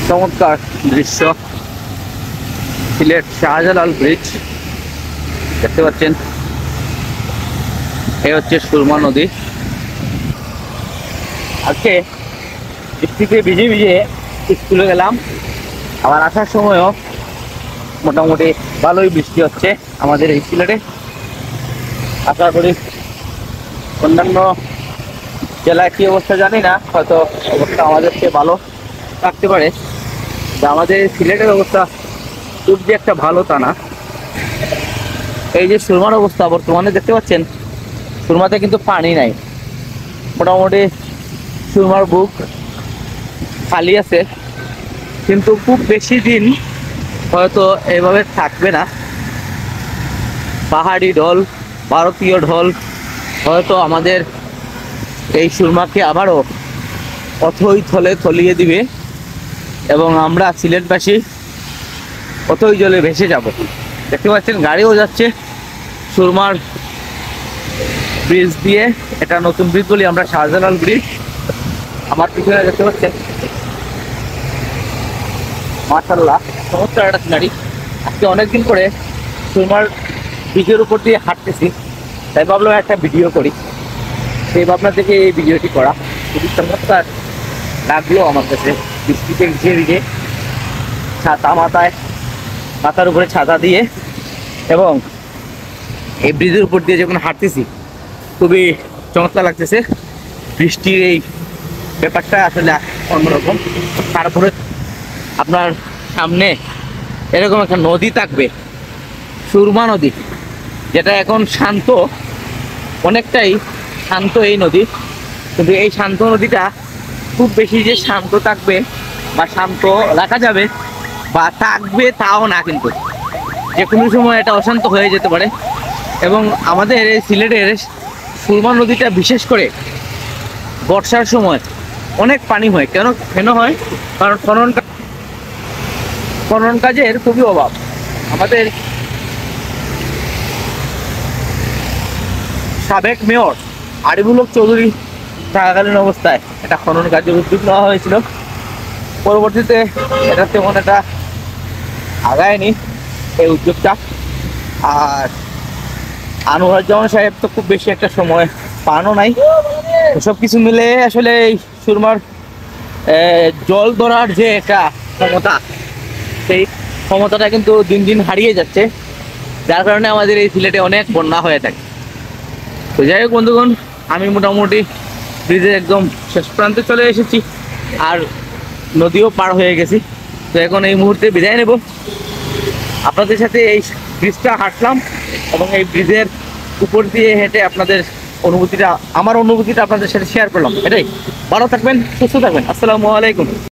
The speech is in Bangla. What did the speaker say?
চমৎকার দৃশ্য, সিলেট শাহজালাল ব্রিজ দেখতে পাচ্ছেন। এই হচ্ছে সুরমা নদী। আজকে বৃষ্টিতে ভিজে ভিজে স্কুলে গেলাম, আবার আসার সময়ও মোটামুটি ভালোই বৃষ্টি হচ্ছে আমাদের এই সিলেটে। আশা করি অন্যান্য জেলায় কি অবস্থা জানি না, হয়তো অবস্থা আমাদের চেয়ে ভালো থাকতে পারে। আমাদের সিলেটের অবস্থা খুব যে একটা ভালো তা না। এই যে সুরমার অবস্থা বর্তমানে দেখতে পাচ্ছেন, সুরমাতে কিন্তু পানি নাই, মোটামুটি সুরমার বুক খালি আছে, কিন্তু খুব বেশি দিন হয়তো এইভাবে থাকবে না। পাহাড়ি ঢল, ভারতীয় ঢল হয়তো আমাদের এই সুরমাকে আবারও অথই থলে থলিয়ে দিবে এবং আমরা সিলেটবাসী অথই জলে ভেসে যাব। দেখতে পাচ্ছেন গাড়িও যাচ্ছে সুরমার ব্রিজ দিয়ে। এটা নতুন ব্রিজ বলি আমরা, শাহজালাল ব্রিজ। আমার পিছনে দেখতে পাচ্ছেন মাশাআল্লাহ চমৎকার একটা সিনারি। আজকে অনেকদিন করে সুরমার ব্রিজের উপর দিয়ে হাঁটতেছি, তাই ভাবলাম একটা ভিডিও করি। সেই ভাবনা থেকে এই ভিডিওটি করা। খুবই চমৎকার লাগলো আমার কাছে, বৃষ্টিতে ভিজে ভিজে ছাতা মাথার উপরে ছাতা দিয়ে এবং এই ব্রিজের উপর দিয়ে যখন হাঁটতেছি খুবই চমৎকার লাগতেছে। বৃষ্টির এই ব্যাপারটা আসলে অন্যরকম। তারপরে আপনার সামনে এরকম একটা নদী থাকবে, সুরমা নদী, যেটা এখন শান্ত, অনেকটাই শান্ত এই নদী। কিন্তু এই শান্ত নদীটা খুব বেশি যে শান্ত থাকবে বা শান্ত রাখা যাবে বা থাকবে তাও না, কিন্তু যে কোনো সময় এটা অশান্ত হয়ে যেতে পারে। এবং আমাদের এই সিলেটের সুরমা নদীটা বিশেষ করে বর্ষার সময় অনেক পানি হয়। কেন হয়? কারণ খনন কাজের খুবই অভাব। আমাদের সাবেক মেয়র আরিফুল হক চৌধুরী থাকাকালীন অবস্থায় এটা খনন কাজের উদ্যোগ নেওয়া হয়েছিল। পরবর্তীতে এটা তেমন একটা আগায়নি এই উদ্যোগটা। আর আনোয়ারুজ্জামান সাহেব তো খুব বেশি একটা সময় পানও নাই। সব কিছু মিলে আসলে এই সুরমার জল ধরার যে একটা ক্ষমতা, সেই ক্ষমতাটা কিন্তু দিন দিন হারিয়ে যাচ্ছে, যার কারণে আমাদের এই সিলেটে অনেক বন্যা হয়ে থাকে। তো যাই হোক বন্ধুগণ, আমি মোটামুটি ব্রিজের একদম শেষ প্রান্তে চলে এসেছি আর নদীও পার হয়ে গেছি। তো এখন এই মুহূর্তে বিদায় নেব। আপনাদের সাথে এই ব্রিজটা হাঁটলাম এবং এই ব্রিজের উপর দিয়ে হেঁটে আপনাদের আমার অনুভূতিটা আপনাদের সাথে শেয়ার করলাম। এটাই। ভালো থাকবেন, সুস্থ থাকবেন। আসসালামু আলাইকুম।